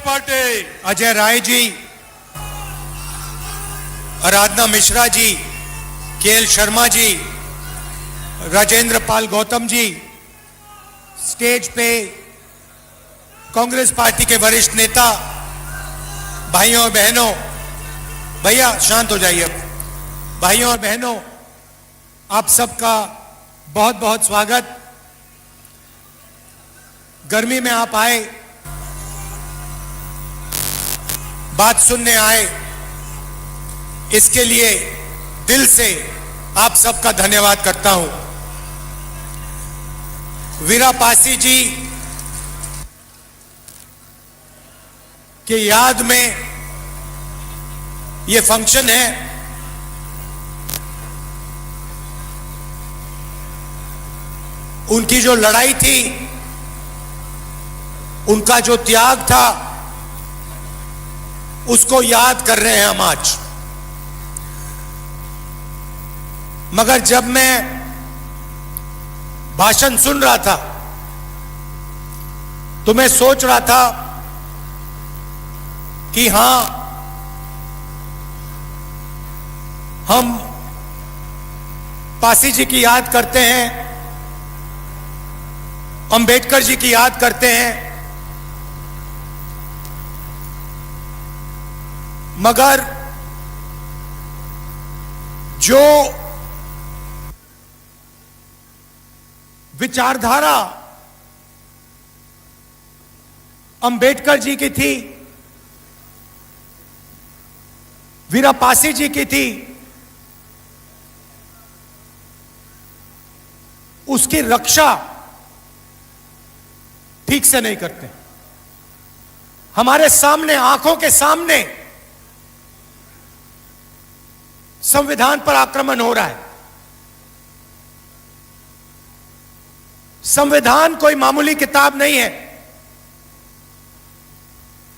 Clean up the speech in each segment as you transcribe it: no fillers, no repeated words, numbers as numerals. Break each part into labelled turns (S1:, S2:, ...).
S1: Party.
S2: Ajay Rai ji, Aradhana Mishra ji, KL Sharma ji, Rajendra Pal Gautam ji, stage पे Congress party के वरिष्ठ नेता, भाइयों और बहनों, भैया शांत हो जाइए। भाइयों और बहनों, आप सबका बहुत बहुत स्वागत। गर्मी में आप आए, बात सुनने आए, इसके लिए दिल से आप सबका धन्यवाद करता हूं। वीरा पासी जी की याद में ये फंक्शन है। उनकी जो लड़ाई थी, उनका जो त्याग था, उसको याद कर रहे हैं हम आज। मगर जब मैं भाषण सुन रहा था तो मैं सोच रहा था कि हां, हम पासी जी की याद करते हैं, अंबेडकर जी की याद करते हैं, मगर जो विचारधारा अंबेडकर जी की थी, वीरा पासी जी की थी, उसकी रक्षा ठीक से नहीं करते। हमारे सामने, आंखों के सामने संविधान पर आक्रमण हो रहा है। संविधान कोई मामूली किताब नहीं है।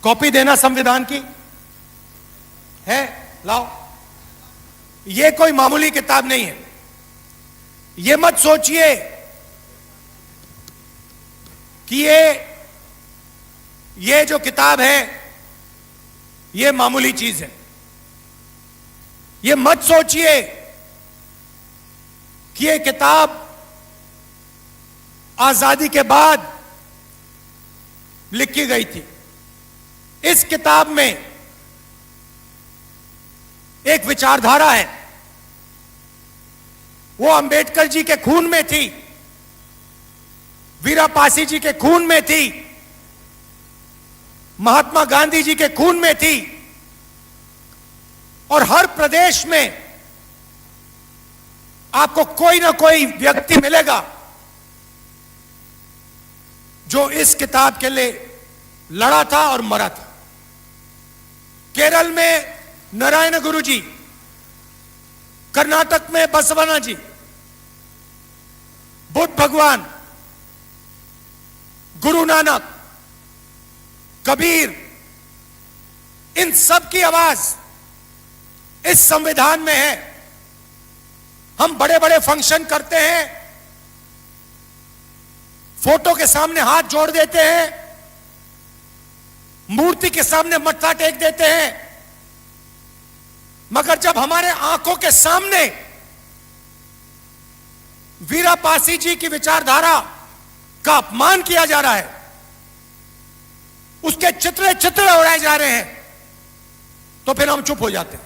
S2: कॉपी देना संविधान की है, लाओ। यह कोई मामूली किताब नहीं है। यह मत सोचिए कि ये जो किताब है यह मामूली चीज है। यह मत सोचिए कि यह किताब आजादी के बाद लिखी गई थी। इस किताब में एक विचारधारा है, वो अंबेडकर जी के खून में थी, वीरा पासी जी के खून में थी, महात्मा गांधी जी के खून में थी। और हर प्रदेश में आपको कोई ना कोई व्यक्ति मिलेगा जो इस किताब के लिए लड़ा था और मरा था। केरल में नारायण गुरु जी, कर्नाटक में बसवना जी, बुद्ध भगवान, गुरु नानक, कबीर, इन सब की आवाज इस संविधान में है। हम बड़े बड़े फंक्शन करते हैं, फोटो के सामने हाथ जोड़ देते हैं, मूर्ति के सामने मत्था टेक देते हैं, मगर जब हमारे आंखों के सामने वीरा पासी जी की विचारधारा का अपमान किया जा रहा है, उसके चित्र उड़ाए जा रहे हैं, तो फिर हम चुप हो जाते हैं।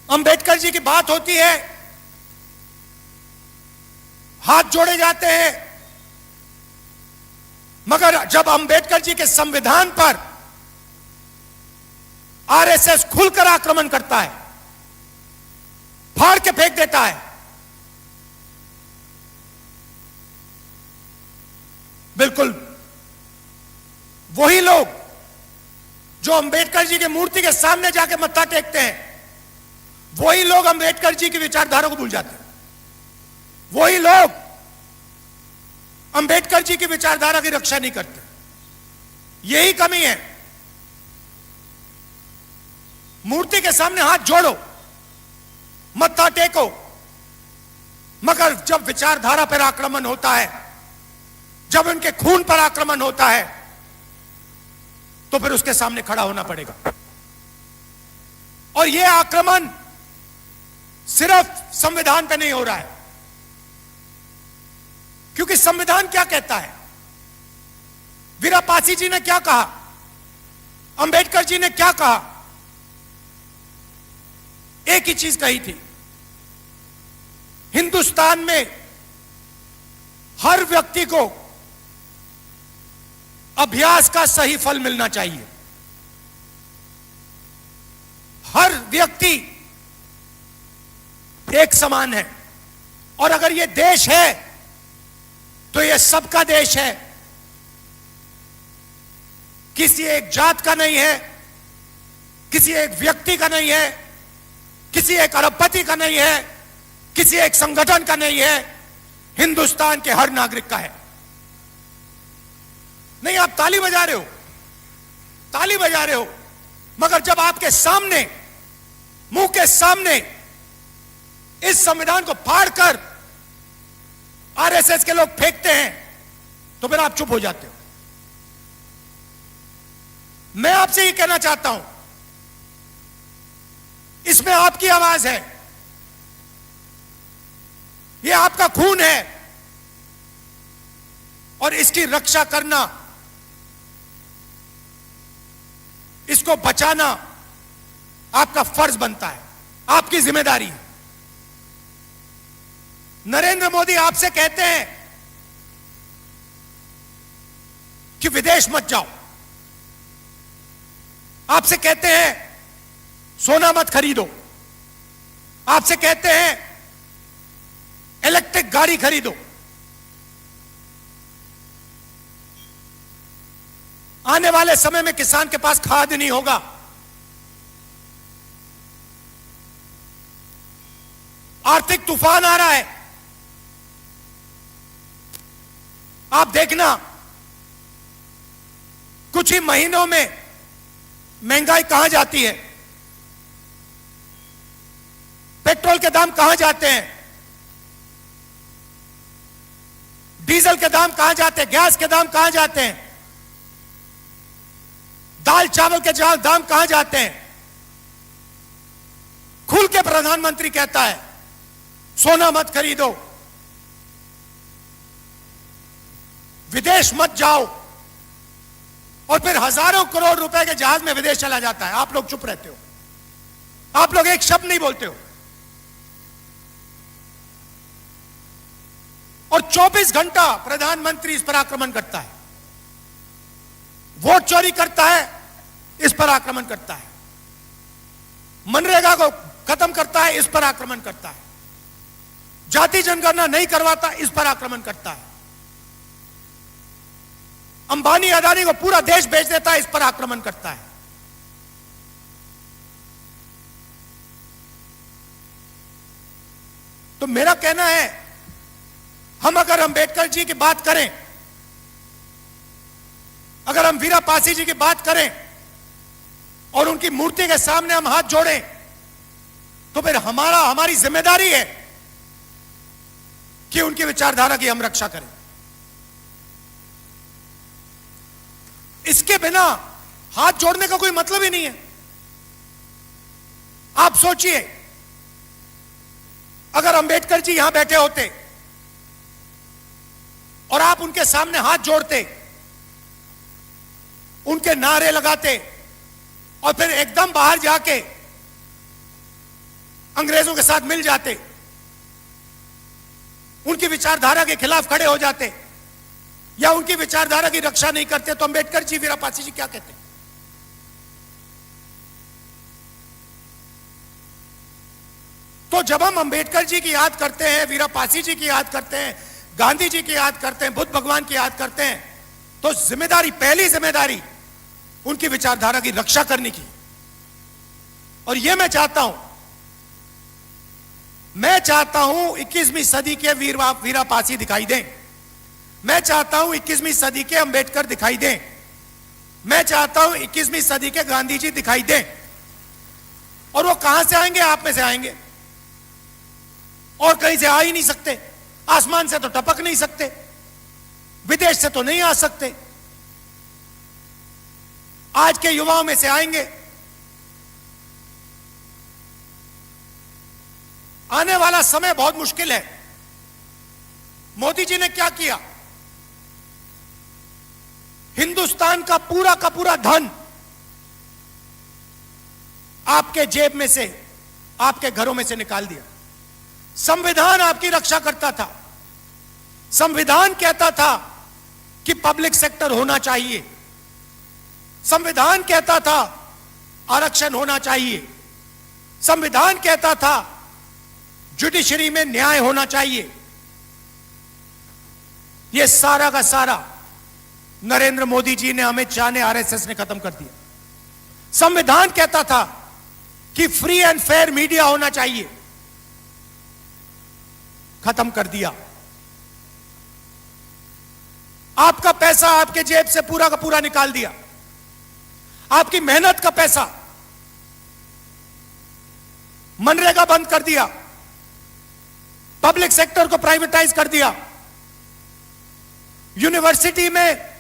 S2: अंबेडकर जी की बात होती है, हाथ जोड़े जाते हैं, मगर जब अंबेडकर जी के संविधान पर आरएसएस खुलकर आक्रमण करता है, फाड़ के फेंक देता है, बिल्कुल वही लोग जो अंबेडकर जी की मूर्ति के सामने जाके मत्था टेकते हैं, वही लोग अंबेडकर जी की विचारधारा को भूल जाते हैं। वही लोग अंबेडकर जी की विचारधारा की रक्षा नहीं करते। यही कमी है। मूर्ति के सामने हाथ जोड़ो, मत्था टेको, मगर जब विचारधारा पर आक्रमण होता है, जब उनके खून पर आक्रमण होता है, तो फिर उसके सामने खड़ा होना पड़ेगा। और यह आक्रमण सिर्फ संविधान पे नहीं हो रहा है, क्योंकि संविधान क्या कहता है? वीरा पासी जी ने क्या कहा? अंबेडकर जी ने क्या कहा? एक ही चीज कही थी, हिंदुस्तान में हर व्यक्ति को अभ्यास का सही फल मिलना चाहिए। हर व्यक्ति एक समान है, और अगर यह देश है तो यह सबका देश है, किसी एक जात का नहीं है, किसी एक व्यक्ति का नहीं है, किसी एक अरबपति का नहीं है, किसी एक संगठन का नहीं है, हिंदुस्तान के हर नागरिक का है। नहीं, आप ताली बजा रहे हो, ताली बजा रहे हो, मगर जब आपके सामने, मुंह के सामने इस संविधान को फाड़कर आरएसएस के लोग फेंकते हैं तो फिर आप चुप हो जाते हो। मैं आपसे ये कहना चाहता हूं, इसमें आपकी आवाज है, यह आपका खून है, और इसकी रक्षा करना, इसको बचाना आपका फर्ज बनता है, आपकी जिम्मेदारी है। नरेंद्र मोदी आपसे कहते हैं कि विदेश मत जाओ, आपसे कहते हैं सोना मत खरीदो, आपसे कहते हैं इलेक्ट्रिक गाड़ी खरीदो। आने वाले समय में किसान के पास खाद नहीं होगा, आर्थिक तूफान आ रहा है। आप देखना कुछ ही महीनों में महंगाई कहां जाती है, पेट्रोल के दाम कहां जाते हैं, डीजल के दाम कहां जाते हैं, गैस के दाम कहां जाते हैं, दाल चावल के दाम कहां जाते हैं। खुल के प्रधानमंत्री कहता है सोना मत खरीदो, विदेश मत जाओ, और फिर हजारों करोड़ रुपए के जहाज में विदेश चला जाता है। आप लोग चुप रहते हो, आप लोग एक शब्द नहीं बोलते हो, और 24 घंटा प्रधानमंत्री इस पर आक्रमण करता है, वोट चोरी करता है, इस पर आक्रमण करता है, मनरेगा को खत्म करता है, इस पर आक्रमण करता है, जाति जनगणना नहीं करवाता, इस पर आक्रमण करता है, अंबानी अदानी को पूरा देश बेच देता है, इस पर आक्रमण करता है। तो मेरा कहना है, हम अगर अंबेडकर जी की बात करें, अगर हम वीरा पासी जी की बात करें और उनकी मूर्ति के सामने हम हाथ जोड़ें, तो फिर हमारी जिम्मेदारी है कि उनकी विचारधारा की हम रक्षा करें। इसके बिना हाथ जोड़ने का कोई मतलब ही नहीं है। आप सोचिए, अगर अंबेडकर जी यहां बैठे होते और आप उनके सामने हाथ जोड़ते, उनके नारे लगाते, और फिर एकदम बाहर जाके अंग्रेजों के साथ मिल जाते, उनकी विचारधारा के खिलाफ खड़े हो जाते, या उनकी विचारधारा की रक्षा नहीं करते, तो अंबेडकर जी, वीरा पासी जी क्या कहते? तो जब हम अंबेडकर जी की याद करते हैं, वीरा पासी जी की याद करते हैं, गांधी जी की याद करते हैं, बुद्ध भगवान की याद करते हैं, तो जिम्मेदारी, पहली जिम्मेदारी उनकी विचारधारा की रक्षा करने की। और यह मैं चाहता हूं 21वीं सदी के वीरा पासी दिखाई दें, मैं चाहता हूं 21वीं सदी के अंबेडकर दिखाई दें, मैं चाहता हूं 21वीं सदी के गांधी जी दिखाई दें। और वो कहां से आएंगे? आप में से आएंगे, और कहीं से आ ही नहीं सकते। आसमान से तो टपक नहीं सकते, विदेश से तो नहीं आ सकते। आज के युवाओं में से आएंगे। आने वाला समय बहुत मुश्किल है। मोदी जी ने क्या किया? हिंदुस्तान का पूरा धन आपके जेब में से, आपके घरों में से निकाल दिया। संविधान आपकी रक्षा करता था। संविधान कहता था कि पब्लिक सेक्टर होना चाहिए। संविधान कहता था आरक्षण होना चाहिए। संविधान कहता था जुडिशरी में न्याय होना चाहिए। यह सारा का सारा नरेंद्र मोदी जी ने, अमित शाह ने, आरएसएस ने खत्म कर दिया। संविधान कहता था कि फ्री एंड फेयर मीडिया होना चाहिए, खत्म कर दिया। आपका पैसा आपके जेब से पूरा का पूरा निकाल दिया। आपकी मेहनत का पैसा, मनरेगा बंद कर दिया, पब्लिक सेक्टर को प्राइवेटाइज कर दिया। यूनिवर्सिटी में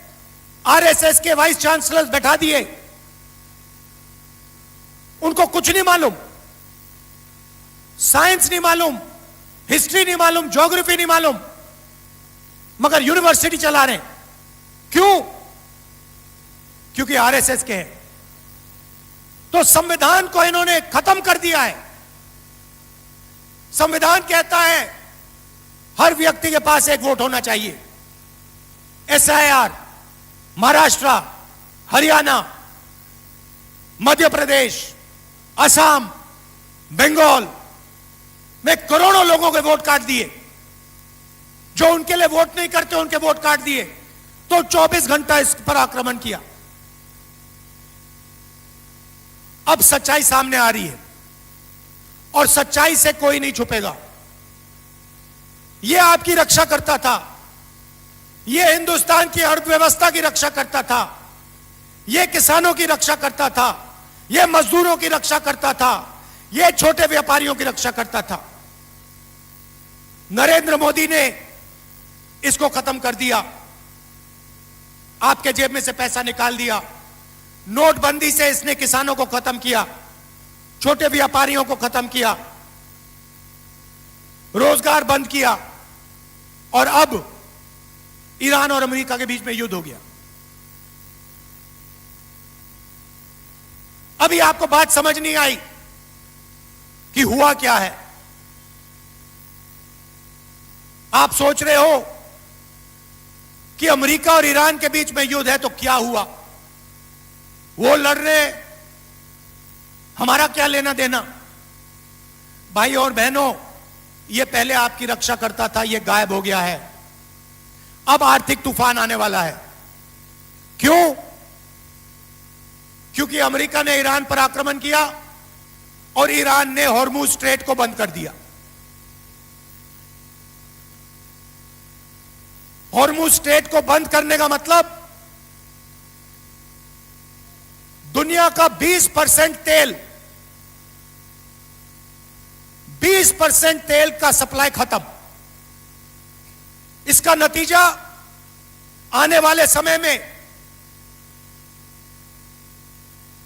S2: आरएसएस के वाइस चांसलर्स बैठा दिए। उनको कुछ नहीं मालूम, साइंस नहीं मालूम, हिस्ट्री नहीं मालूम, ज्योग्राफी नहीं मालूम, मगर यूनिवर्सिटी चला रहे हैं। क्यों? क्योंकि आरएसएस के हैं। तो संविधान को इन्होंने खत्म कर दिया है। संविधान कहता है हर व्यक्ति के पास एक वोट होना चाहिए। एसआईआर महाराष्ट्र, हरियाणा, मध्य प्रदेश, असम, बंगाल में करोड़ों लोगों के वोट काट दिए। जो उनके लिए वोट नहीं करते उनके वोट काट दिए। तो 24 घंटा इस पर आक्रमण किया। अब सच्चाई सामने आ रही है और सच्चाई से कोई नहीं छुपेगा। यह आपकी रक्षा करता था। यह हिंदुस्तान की अर्थव्यवस्था की रक्षा करता था। यह किसानों की रक्षा करता था। यह मजदूरों की रक्षा करता था। यह छोटे व्यापारियों की रक्षा करता था। नरेंद्र मोदी ने इसको खत्म कर दिया। आपके जेब में से पैसा निकाल दिया। नोटबंदी से इसने किसानों को खत्म किया, छोटे व्यापारियों को खत्म किया, रोजगार बंद किया और अब ईरान और अमेरिका के बीच में युद्ध हो गया। अभी आपको बात समझ नहीं आई कि हुआ क्या है। आप सोच रहे हो कि अमेरिका और ईरान के बीच में युद्ध है तो क्या हुआ, वो लड़ रहे, हमारा क्या लेना देना। भाई और बहनों, ये पहले आपकी रक्षा करता था, ये गायब हो गया है। अब आर्थिक तूफान आने वाला है। क्यों? क्योंकि अमेरिका ने ईरान पर आक्रमण किया और ईरान ने हॉर्मुज स्ट्रेट को बंद कर दिया। हॉर्मुज स्ट्रेट को बंद करने का मतलब दुनिया का 20% तेल, 20% तेल का सप्लाई खत्म। इसका नतीजा आने वाले समय में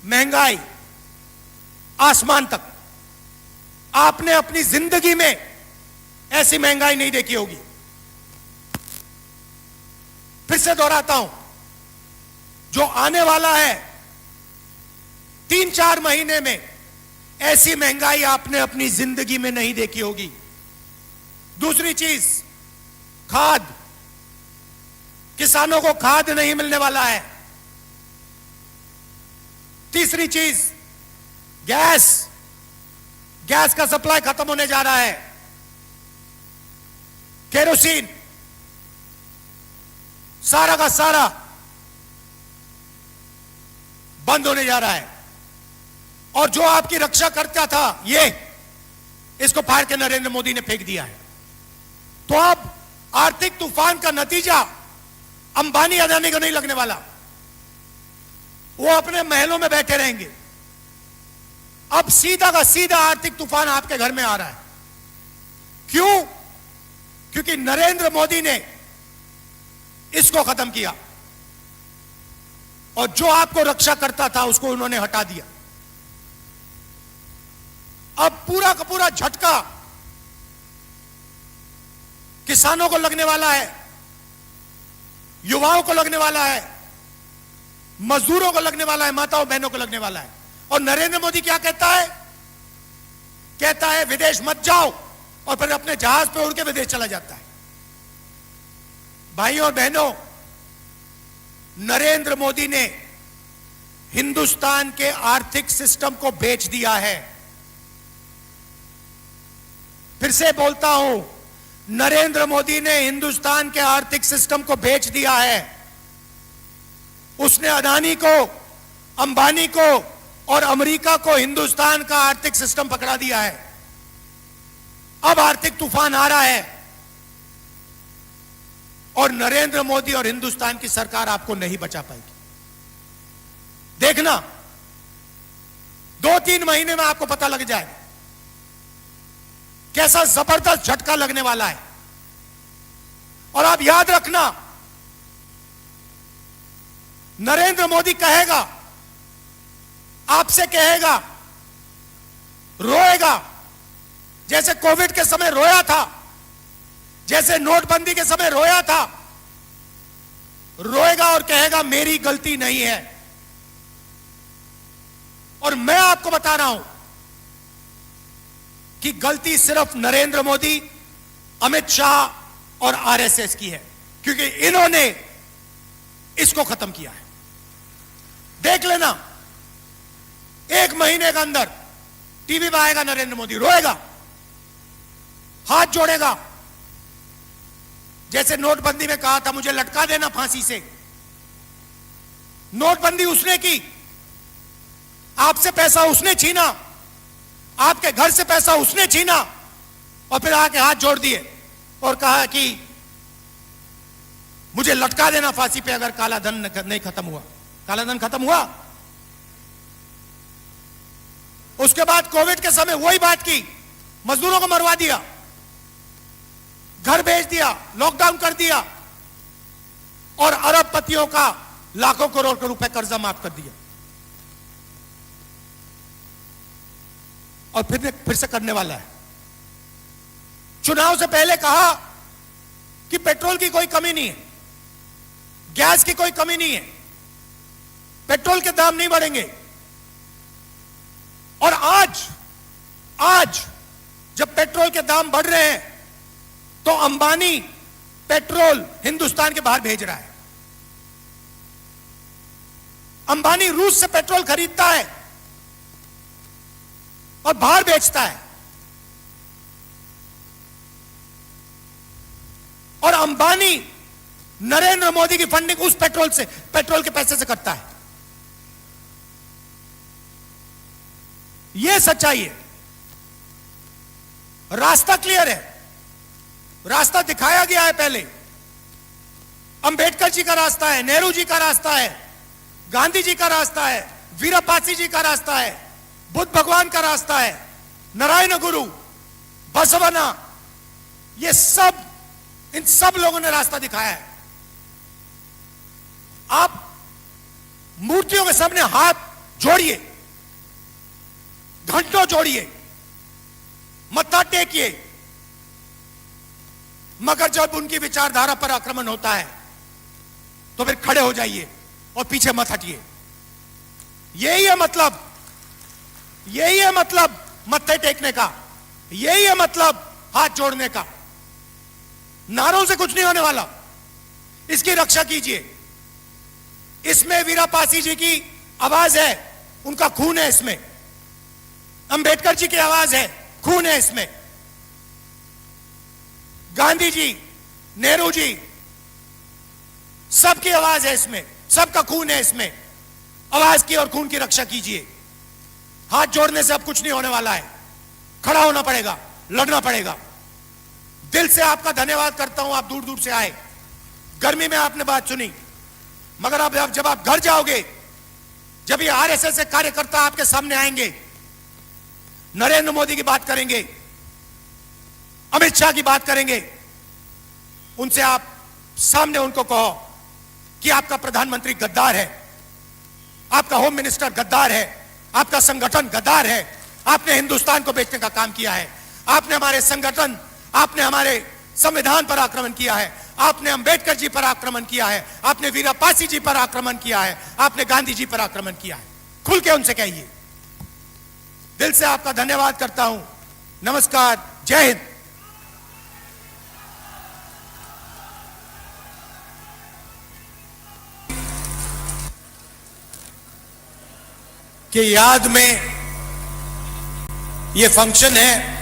S2: महंगाई आसमान तक। आपने अपनी जिंदगी में ऐसी महंगाई नहीं देखी होगी। फिर से दोहराता हूं, जो आने वाला है 3-4 महीने में, ऐसी महंगाई आपने अपनी जिंदगी में नहीं देखी होगी। दूसरी चीज, खाद। किसानों को खाद नहीं मिलने वाला है। तीसरी चीज, गैस। गैस का सप्लाई खत्म होने जा रहा है। केरोसिन, सारा का सारा बंद होने जा रहा है। और जो आपकी रक्षा करता था, ये इसको फाड़ के नरेंद्र मोदी ने फेंक दिया है। तो अब आर्थिक तूफान का नतीजा अंबानी अदानी को नहीं लगने वाला। वो अपने महलों में बैठे रहेंगे। अब सीधा का सीधा आर्थिक तूफान आपके घर में आ रहा है। क्यों? क्योंकि नरेंद्र मोदी ने इसको खत्म किया। और जो आपको रक्षा करता था उसको उन्होंने हटा दिया। अब पूरा का पूरा झटका किसानों को लगने वाला है, युवाओं को लगने वाला है, मजदूरों को लगने वाला है, माताओं बहनों को लगने वाला है। और नरेंद्र मोदी क्या कहता है? कहता है विदेश मत जाओ, और फिर अपने जहाज पे उड़ के विदेश चला जाता है। भाइयों और बहनों, नरेंद्र मोदी ने हिंदुस्तान के आर्थिक सिस्टम को बेच दिया है। फिर से बोलता हूं, नरेंद्र मोदी ने हिंदुस्तान के आर्थिक सिस्टम को बेच दिया है। उसने अदानी को, अंबानी को और अमेरिका को हिंदुस्तान का आर्थिक सिस्टम पकड़ा दिया है। अब आर्थिक तूफान आ रहा है और नरेंद्र मोदी और हिंदुस्तान की सरकार आपको नहीं बचा पाएगी। देखना, 2-3 महीने में आपको पता लग जाएगा कैसा जबरदस्त झटका लगने वाला है। और आप याद रखना, नरेंद्र मोदी कहेगा, आपसे कहेगा, रोएगा, जैसे कोविड के समय रोया था, जैसे नोटबंदी के समय रोया था, रोएगा और कहेगा मेरी गलती नहीं है। और मैं आपको बता रहा हूं कि गलती सिर्फ नरेंद्र मोदी, अमित शाह और आरएसएस की है, क्योंकि इन्होंने इसको खत्म किया है। देख लेना, 1 महीने के अंदर टीवी पे आएगा नरेंद्र मोदी, रोएगा, हाथ जोड़ेगा, जैसे नोटबंदी में कहा था मुझे लटका देना फांसी से। नोटबंदी उसने की, आपसे पैसा उसने छीना, आपके घर से पैसा उसने छीना, और फिर आके हाथ जोड़ दिए और कहा कि मुझे लटका देना फांसी पे अगर काला धन नहीं खत्म हुआ। काला धन खत्म हुआ। उसके बाद कोविड के समय वही बात की, मजदूरों को मरवा दिया, घर भेज दिया, लॉकडाउन कर दिया और अरबपतियों का लाखों करोड़ रुपए कर्जा माफ कर दिया। और फिर से करने वाला है। चुनाव से पहले कहा कि पेट्रोल की कोई कमी नहीं है, गैस की कोई कमी नहीं है, पेट्रोल के दाम नहीं बढ़ेंगे। और आज जब पेट्रोल के दाम बढ़ रहे हैं तो अंबानी पेट्रोल हिंदुस्तान के बाहर भेज रहा है। अंबानी रूस से पेट्रोल खरीदता है और बाहर बेचता है। और अंबानी नरेंद्र मोदी की फंडिंग उस पेट्रोल के पैसे से करता है। यह सच्चाई है। रास्ता क्लियर है, रास्ता दिखाया गया है पहले। अंबेडकर जी का रास्ता है, नेहरू जी का रास्ता है, गांधी जी का रास्ता है, वीरापासी जी का रास्ता है, बुद्ध भगवान का रास्ता है, नारायण गुरु, बसवना, ये सब, इन सब लोगों ने रास्ता दिखाया है। आप मूर्तियों के सामने हाथ जोड़िए, घंटों जोड़िए, मत्था टेकिए, मगर जब उनकी विचारधारा पर आक्रमण होता है तो फिर खड़े हो जाइए और पीछे मत हटिए। यही है मतलब, यही है मतलब मत्थे टेकने का, यही है मतलब हाथ जोड़ने का। नारों से कुछ नहीं होने वाला, इसकी रक्षा कीजिए। इसमें वीरापासी जी की आवाज है, उनका खून है इसमें। अंबेडकर जी की आवाज है, खून है इसमें। गांधी जी, नेहरू जी, सबकी आवाज है इसमें, सबका खून है इसमें। आवाज की और खून की रक्षा कीजिए। हाथ जोड़ने से अब कुछ नहीं होने वाला है, खड़ा होना पड़ेगा, लड़ना पड़ेगा। दिल से आपका धन्यवाद करता हूं, आप दूर दूर से आए, गर्मी में आपने बात सुनी, मगर अब जब आप घर जाओगे, जब ये आरएसएस के कार्यकर्ता आपके सामने आएंगे, नरेंद्र मोदी की बात करेंगे, अमित शाह की बात करेंगे, उनसे आप सामने उनको कहो कि आपका प्रधानमंत्री गद्दार है, आपका होम मिनिस्टर गद्दार है, आपका संगठन गद्दार है। आपने हिंदुस्तान को बेचने का काम किया है। आपने हमारे संगठन, आपने हमारे संविधान पर आक्रमण किया है, आपने अंबेडकर जी पर आक्रमण किया है, आपने वीरापासी जी पर आक्रमण किया है, आपने गांधी जी पर आक्रमण किया है। खुल के उनसे कहिए। दिल से आपका धन्यवाद करता हूं। नमस्कार, जय हिंद। की याद में ये फंक्शन है